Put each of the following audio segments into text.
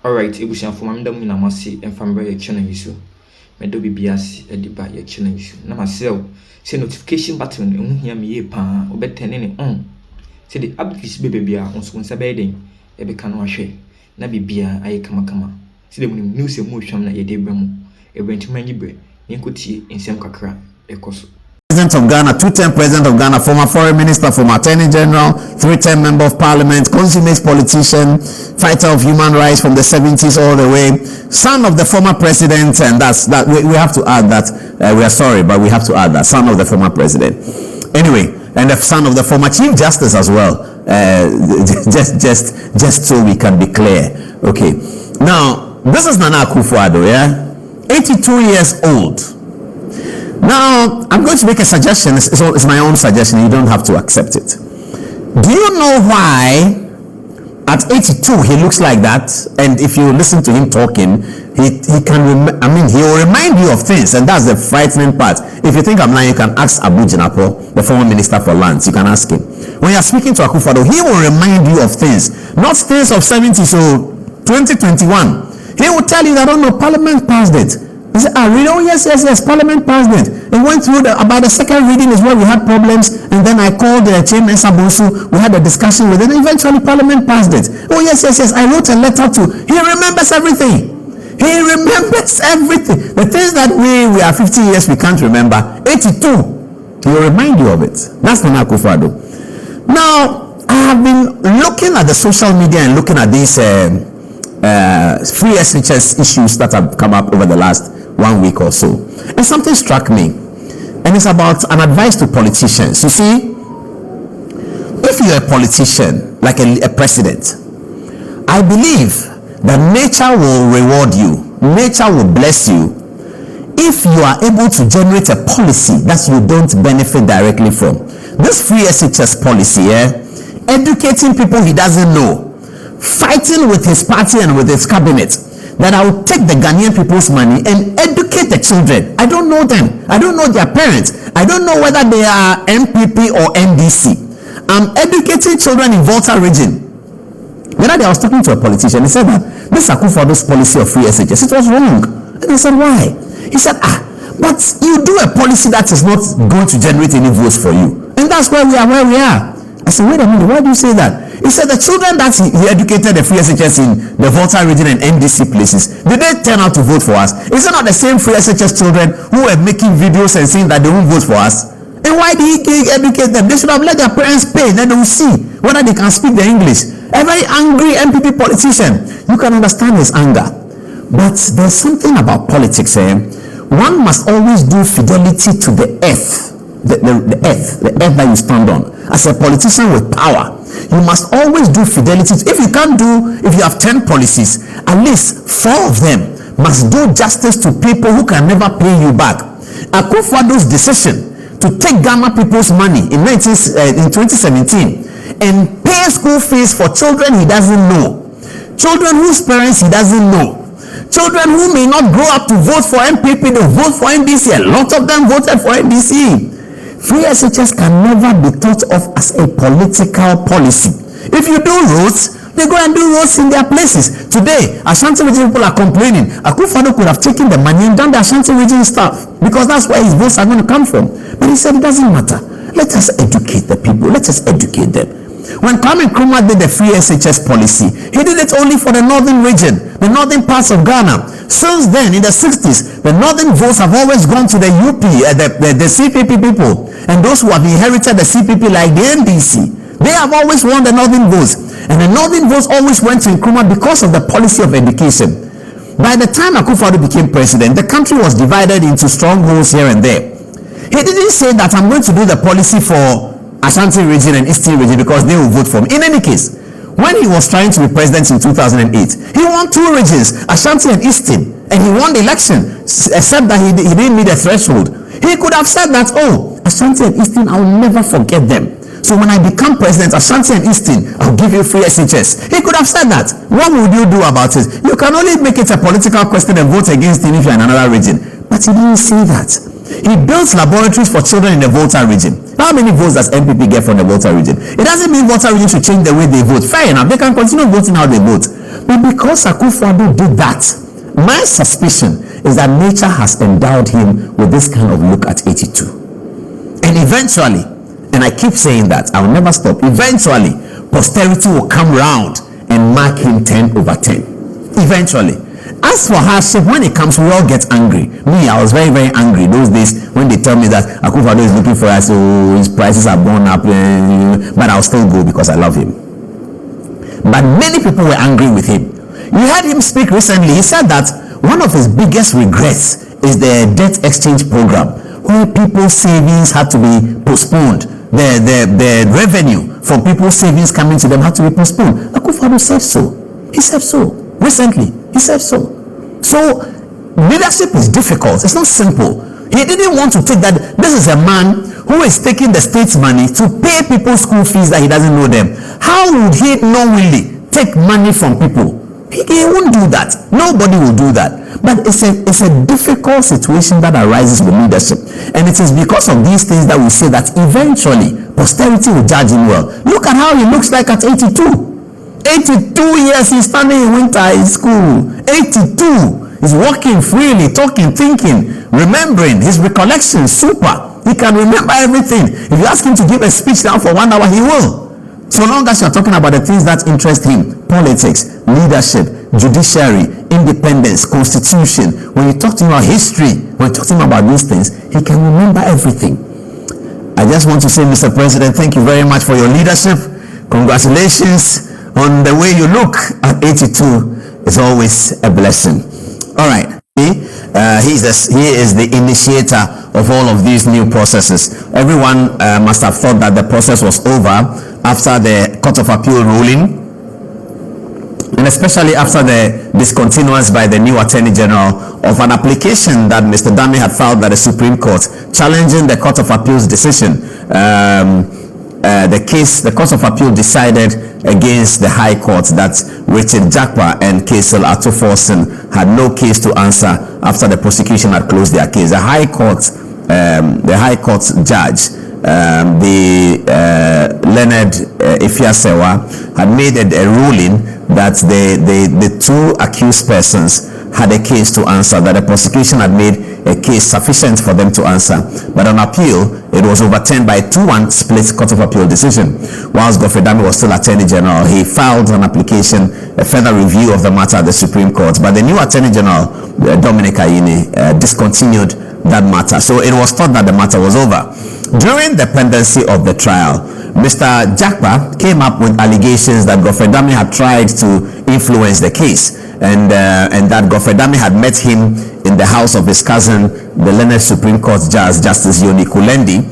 Alright, ebusian for mamda mu na masi emfamba ye chena yisu. Medo bibiasi ediba ye chena yisu. Na masel say notification button emu hia me ye pa obetene ne on. Say the updates bebia onso nsa be den e be ka no ahwe. Na bibia aye kama. Say the news emu hwam na ye de bemu. E bentuma nyibre. Ni nkotie ensem kakra ekoso. President of Ghana, two-term President of Ghana, former Foreign Minister, former Attorney General, three-term Member of Parliament, consummate politician, fighter of human rights from the 70s all the way, son of the former President, and that's that. We have to add that. We are sorry, but we have to add that son of the former President. Anyway, and the son of the former Chief Justice as well. Just so we can be clear. Okay. Now, this is Nana Akuffo Addo, yeah, 82 years old. Now, I'm going to make a suggestion. It's my own suggestion. You don't have to accept it. Do you know why at 82 he looks like that? And if you listen to him talking, he will remind you of things, and that's the frightening part. If you think I'm lying, you can ask Abu Jinapo, the former Minister for Lands. You can ask him. When you're speaking to Akuffo Addo, he will remind you of things, not things of 70s or 2021. He will tell you that, oh no, Parliament passed it. He said, really? Oh, yes, Parliament passed it. It went through about the second reading is where we had problems, and then I called the Chairman Sabonsu, we had a discussion with it, and eventually Parliament passed it. Oh, yes, I wrote a letter to, he remembers everything. He remembers everything. The things that we are 50 years, we can't remember. 82, he will remind you of it. That's Nana Akuffo Addo. Now, I have been looking at the social media and looking at these free SHS issues that have come up over the last 1 week or so, and something struck me, and it's about an advice to politicians. You see, if you're a politician like a president, I believe that nature will reward you, nature will bless you if you are able to generate a policy that you don't benefit directly from. This free SHS policy, educating people he doesn't know, fighting with his party and with his cabinet, that I will take the Ghanaian people's money and educate the children. I don't know them. I don't know their parents. I don't know whether they are MPP or NDC. I'm educating children in Volta region. The other day I was talking to a politician. He said that this Akuffo Addo's policy of free SHS, it was wrong. And I said, why? He said, but you do a policy that is not going to generate any votes for you. And that's why we are where we are. I said, wait a minute, why do you say that? He said the children that he educated the free SHS in the Volta region and NDC places, did they turn out to vote for us? Is it not the same free SHS children who were making videos and saying that they won't vote for us? And why did he educate them? They should have let their parents pay, then they will see whether they can speak the English. A very angry MPP politician, you can understand his anger. But there's something about politics, one must always do fidelity to the earth. The earth that you stand on. As a politician with power, you must always do fidelity. If you have 10 policies, at least 4 of them must do justice to people who can never pay you back. Akuffo Addo's decision to take Ghana people's money in 2017 and pay school fees for children he doesn't know, children whose parents he doesn't know, children who may not grow up to vote for MPP, they vote for NDC. A lot of them voted for NDC. Free SHS can never be thought of as a political policy. If you do roads, they go and do roads in their places. Today, Ashanti region people are complaining. Akuffo Addo could have taken the money and done the Ashanti region stuff, because that's where his votes are going to come from. But he said it doesn't matter. Let us educate the people. Let us educate them. When Kwame Nkrumah did the free SHS policy, he did it only for the northern region, the northern parts of Ghana. Since then, in the 60s, the northern votes have always gone to the UP, the CPP people, and those who have inherited the CPP like the NDC. They have always won the northern votes, and the northern votes always went to Nkrumah because of the policy of education. By the time Akuffo Addo became president, the country was divided into strongholds here and there. He didn't say that I'm going to do the policy for Ashanti region and Eastern region because they will vote for me. In any case, when he was trying to be president in 2008, he won 2 regions, Ashanti and Eastern, and he won the election, except that he didn't meet the threshold. He could have said that, oh, Ashanti and Eastern, I will never forget them. So when I become president, Ashanti and Eastern, I'll give you free SHS. He could have said that. What would you do about it? You can only make it a political question and vote against him if you're in another region. But he didn't say that. He built laboratories for children in the Volta region. How many votes does MPP get from the Volta region? It doesn't mean Volta region should change the way they vote. Fair enough, they can continue voting how they vote. But because Akuffo Addo did that, my suspicion is that nature has endowed him with this kind of look at 82. And eventually, and I keep saying that, I'll never stop, eventually, posterity will come round and mark him 10 over 10. Eventually. As for hardship, when it comes, we all get angry. Me, I was very, very angry those days when they tell me that Akuffo Addo is looking for us, so his prices have gone up, but I'll still go because I love him. But many people were angry with him. You heard him speak recently. He said that one of his biggest regrets is the debt exchange program, where people's savings had to be postponed. The revenue from people's savings coming to them had to be postponed. Akuffo Addo said so. He said so. Recently, he said so. So, leadership is difficult. It's not simple. He didn't want to take that. This is a man who is taking the state's money to pay people's school fees that he doesn't know them. How would he knowingly take money from people? He won't do that. Nobody will do that. But it's a difficult situation that arises with leadership. And it is because of these things that we say that eventually posterity will judge him well. Look at how he looks like at 82. 82 years he's standing in winter in school. 82. He's walking freely, talking, thinking, remembering his recollection. Super. He can remember everything. If you ask him to give a speech now for 1 hour, he will. So long as you're talking about the things that interest him, politics, leadership, judiciary, independence, constitution, when you talk to him about history, when you talk to him about these things, he can remember everything. I just want to say, Mr. President, thank you very much for your leadership. Congratulations on the way you look at 82. It's always a blessing. All right. He is the initiator of all of these new processes. Everyone must have thought that the process was over after the Court of Appeal ruling, and especially after the discontinuance by the new Attorney General of an application that Mr. Dame had filed by the Supreme Court challenging the Court of Appeal's decision. The Court of Appeal decided against the High Court that Richard Jakpa and Kaisel Atuforsen had no case to answer after the prosecution had closed their case. The High Court judge, Leonard Ifiasewa, had made a ruling that the two accused persons had a case to answer, that the prosecution had made a case sufficient for them to answer. But on appeal, it was overturned by a 2-1 split Court of Appeal decision. Whilst Godfrey Dame was still Attorney General, he filed an application, a further review of the matter at the Supreme Court. But the new Attorney General, Dominic Ayine, discontinued that matter. So it was thought that the matter was over. During the pendency of the trial, Mr. Jakpa came up with allegations that Godfrey Dame had tried to influence the case, and that Godfrey Dame had met him in the house of his cousin, the Leonard Supreme Court Judge, Justice Yoni Kulendi,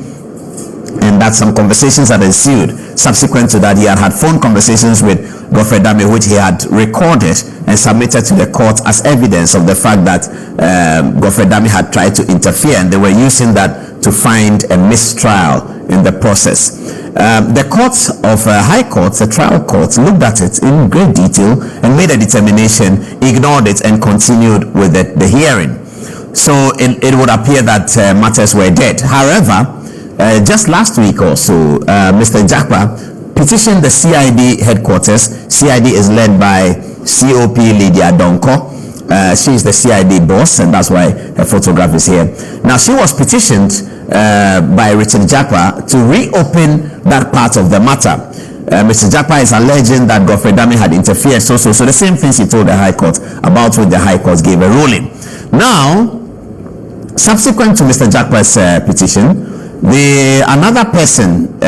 and that some conversations had ensued. Subsequent to that, he had phone conversations with Godfrey Dame, which he had recorded and submitted to the court as evidence of the fact that Godfrey Dame had tried to interfere, and they were using that to find a mistrial in the process. The court of High Court, the trial court, looked at it in great detail and made a determination, ignored it, and continued with the hearing. So it would appear that matters were dead. However, just last week or so, Mr. Jakpa petitioned the CID headquarters. CID is led by COP Lydia Donko. She is the CID boss, and that's why her photograph is here. Now, she was petitioned by Richard Jakpa to reopen that part of the matter. Mr. Jakpa is alleging that Godfrey Dame had interfered, so the same things he told the High Court, about which the High Court gave a ruling. Now, subsequent to Mr. Jakpa's petition, another person,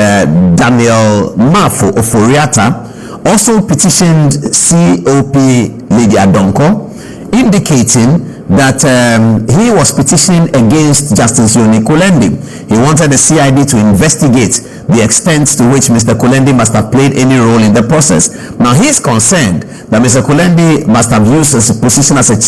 Daniel Mafo Oforiata, also petitioned COP Lydia Donko, indicating that he was petitioning against Justice Yoni Kulendi. He wanted the CID to investigate the extent to which Mr. Kulendi must have played any role in the process. Now, he is concerned that Mr. Kulendi must have used his position as a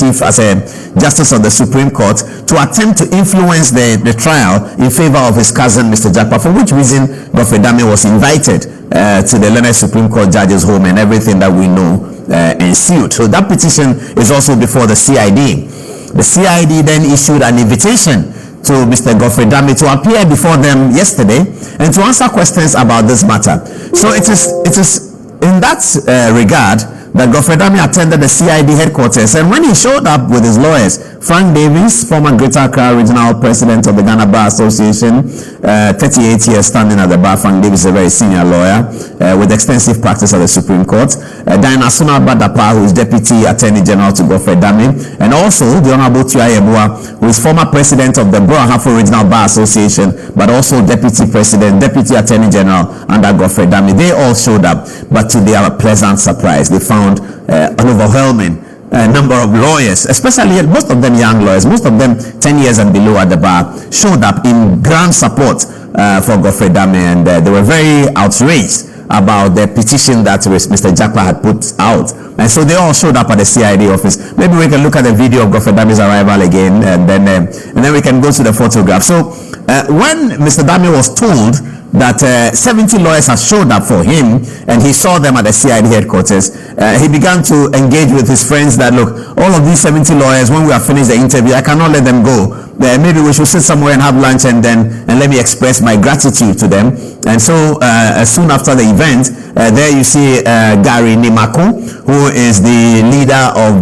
justice of the Supreme Court to attempt to influence the trial in favor of his cousin, Mr. Jakpa, for which reason Godfrey Dame was invited to the Leonard Supreme Court judge's home, and everything that we know ensued. So that petition is also before the CID. The CID then issued an invitation to Mr. Godfrey Dame to appear before them yesterday and to answer questions about this matter. So it is in that regard that Godfrey Dame attended the CID headquarters, and when he showed up with his lawyers, Frank Davis, former Greater Accra Regional President of the Ghana Bar Association, 38 years standing at the bar. Frank Davis is a very senior lawyer with extensive practice at the Supreme Court. Diana Sunaba Dapa, who is Deputy Attorney General to Godfrey Dame, and also the Honorable Tuai Ebua, who is former President of the Bro-Ahafo Regional Bar Association, but also Deputy President, Deputy Attorney General under Godfrey Dame. They all showed up, but to their pleasant surprise, they found an overwhelming number of lawyers, especially most of them young lawyers, most of them 10 years and below at the bar, showed up in grand support for Godfrey Dame, and they were very outraged about the petition that Mr. Jakpa had put out. And so they all showed up at the CID office. Maybe we can look at the video of Godfrey Dame's arrival again, and then we can go to the photograph. So when Mr. Dame was told that 70 lawyers had showed up for him, and he saw them at the CID headquarters, he began to engage with his friends that, look, all of these 70 lawyers, when we have finished the interview, I cannot let them go. Maybe we should sit somewhere and have lunch, and let me express my gratitude to them. And so soon after the event, there you see Gary Nimako, who is the leader of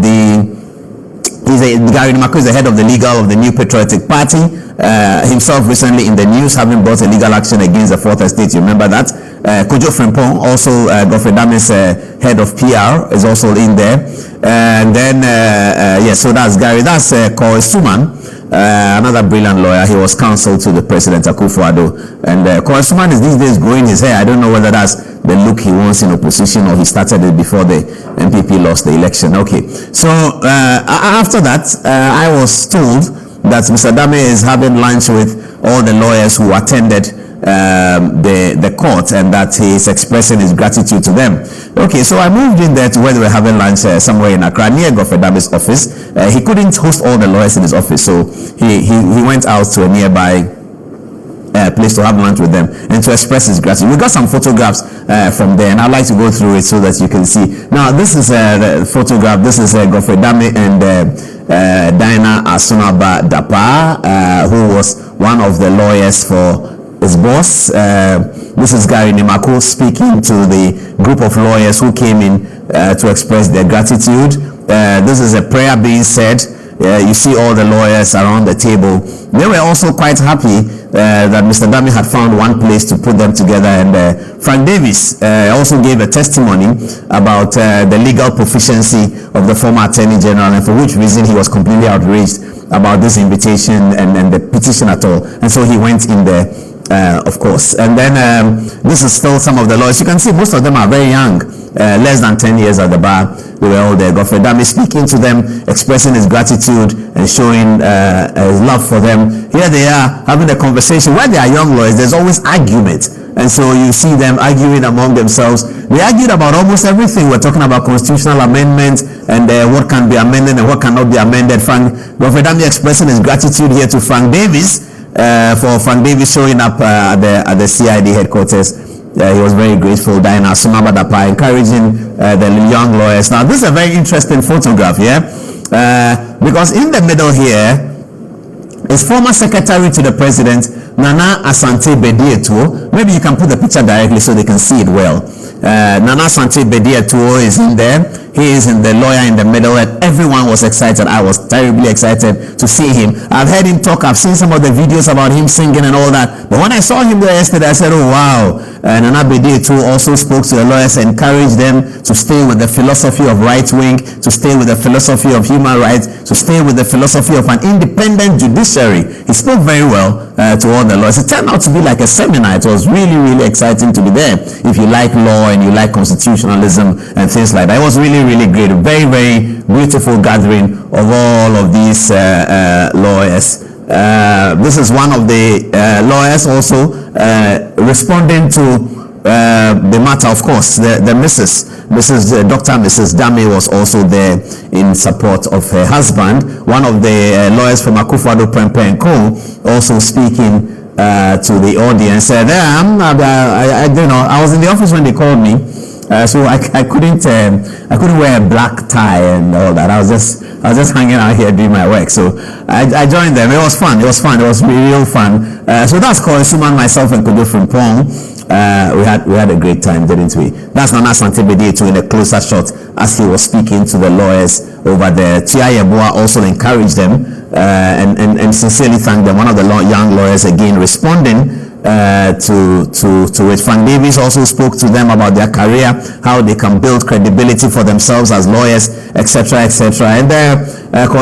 Gary Nimako is the head of the legal of the New Patriotic Party, himself recently in the news, having brought a legal action against the Fourth Estate. You remember that? Kojo Frimpong, also Godfrey Dame's head of PR, is also in there. And then, so that's Gary. That's Koi Suman, another brilliant lawyer. He was counsel to the president, Akuffo Addo. And Koi Suman is these days growing his hair. I don't know whether that's the look he wants in opposition, or he started it before the MPP lost the election. Okay, so after that, I was told that Mr. Dame is having lunch with all the lawyers who attended the court, and that he is expressing his gratitude to them. Okay, so I moved in there to where they were having lunch somewhere in Accra near Godfrey Dame's office. He couldn't host all the lawyers in his office, so he went out to a nearby place to have lunch with them and to express his gratitude. We got some photographs from there, and I'd like to go through it so that you can see. Now, this is the photograph. This is Godfrey Dame and Diana Asunaba Dapa, who was one of the lawyers for his boss. This is Gary Nimako speaking to the group of lawyers who came in to express their gratitude. This is a prayer being said. You see all the lawyers around the table. They were also quite happy that Mr. Dame had found one place to put them together, and Frank Davis also gave a testimony about the legal proficiency of the former Attorney General, and for which reason he was completely outraged about this invitation and the petition at all. And so he went in there, of course. And then this is still some of the lawyers. You can see most of them are very young, less than 10 years at the bar. They were all there. Godfrey Dame speaking to them, expressing his gratitude and showing his love for them. Here they are having a conversation. When they are young lawyers, there's always argument, and so you see them arguing among themselves. They argued about almost everything. We're talking about constitutional amendments and what can be amended and what cannot be amended. Godfrey Dame expressing his gratitude here to Frank Davis for Frank Davis showing up at the CID headquarters. He was very grateful. Diana Sumaba Dapa encouraging the young lawyers. Now, this is a very interesting photograph here, because in the middle here is former secretary to the president, Nana Asante Bedietuo. Maybe you can put the picture directly so they can see it well. Nana Asante Bedietuo is in there. He is in the lawyer in the middle, and everyone was excited. I was terribly excited to see him. I've heard him talk. I've seen some of the videos about him singing and all that. But when I saw him there yesterday, I said, oh, wow. Nana Bedietuo also spoke to the lawyers, encouraged them to stay with the philosophy of right wing, to stay with the philosophy of human rights, to stay with the philosophy of an independent judiciary. He spoke very well to all the lawyers. It turned out to be like a seminar. It was really, really exciting to be there. If you like law and you like constitutionalism and things like that, it was really, really great. A very, very beautiful gathering of all of these lawyers. This is one of the lawyers also responding to the matter. Of course, the Dr. Mrs. Dame was also there in support of her husband. One of the lawyers from Akuffo Addo Prempeh & Co. also speaking to the audience. I was in the office when they called me, So I couldn't wear a black tie and all that. I was just hanging out here doing my work. So I joined them. It was fun. It was real fun. So that's called Suman, myself, and Kodo from Pong. We had a great time, didn't we? That's Nana Santebede too in a closer shot as he was speaking to the lawyers over there. Tia Yeboah also encouraged them and sincerely thanked them. One of the young lawyers again responding to it. Frank Davis also spoke to them about their career, how they can build credibility for themselves as lawyers, etc., etc. And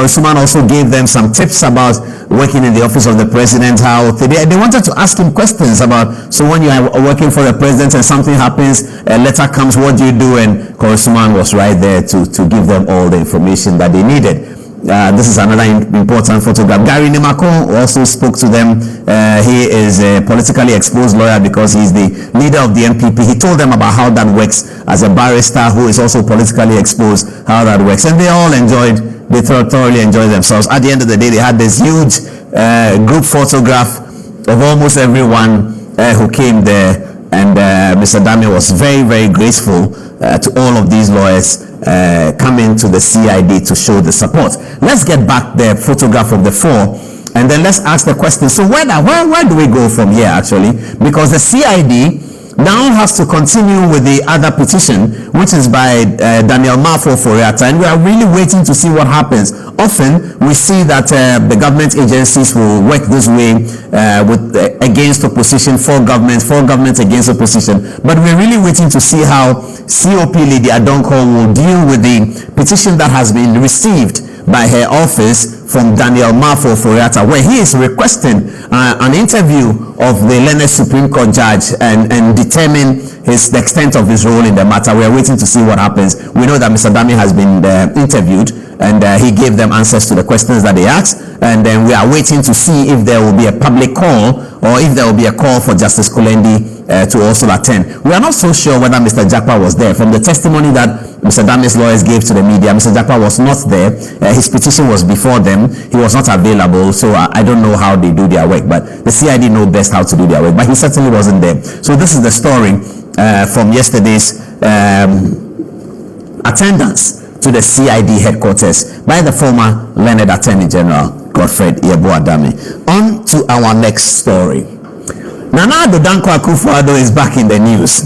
Suman also gave them some tips about working in the office of the president, how they wanted to ask him questions about, so when you are working for the president and something happens, a letter comes, what do you do? And Suman was right there to give them all the information that they needed. This is another important photograph. Gary Nimako also spoke to them. He is a politically exposed lawyer because he's the leader of the NPP. He told them about how that works as a barrister who is also politically exposed, how that works. And they all thoroughly enjoyed themselves. At the end of the day, they had this huge group photograph of almost everyone who came there. And Mr. Dame was very, very grateful to all of these lawyers coming to the CID to show the support. Let's get back the photograph of the four, and then let's ask the question. So where do we go from here, actually? Because the CID now has to continue with the other petition, which is by Daniel Mafo Foriata, and we are really waiting to see what happens. Often we see that the government agencies will work this way against opposition, for government against opposition, but we're really waiting to see how COP Lady Adonko will deal with the petition that has been received by her office from Daniel Mafo Foriata, where he is requesting an interview of the learned Supreme Court judge and determine the extent of his role in the matter. We are waiting to see what happens. We know that Mr. Dami has been interviewed, and he gave them answers to the questions that they asked, and then we are waiting to see if there will be a public call or if there will be a call for Justice Kulendi to also attend. We are not so sure whether Mr. Jakpa was there. From the testimony that Mr. Dami's lawyers gave to the media, Mr. Jakpa was not there. His petition was before them. He was not available, so I don't know how they do their work, but the CID know best how to do their work, but he certainly wasn't there. So this is the story from yesterday's attendance to the CID headquarters by the former learned Attorney General Godfred Yeboah Dame. On to our next story. Nana Addo Akuffo Addo is back in the news.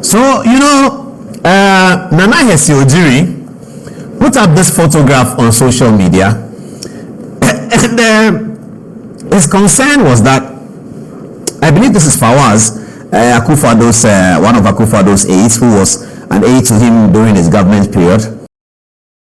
So, Nana Hesse Ojiri put up this photograph on social media, and his concern was that, I believe this is Fawaz, Akuffo Addo's, one of Akuffo Addo's aides, who was an aide to him during his government period.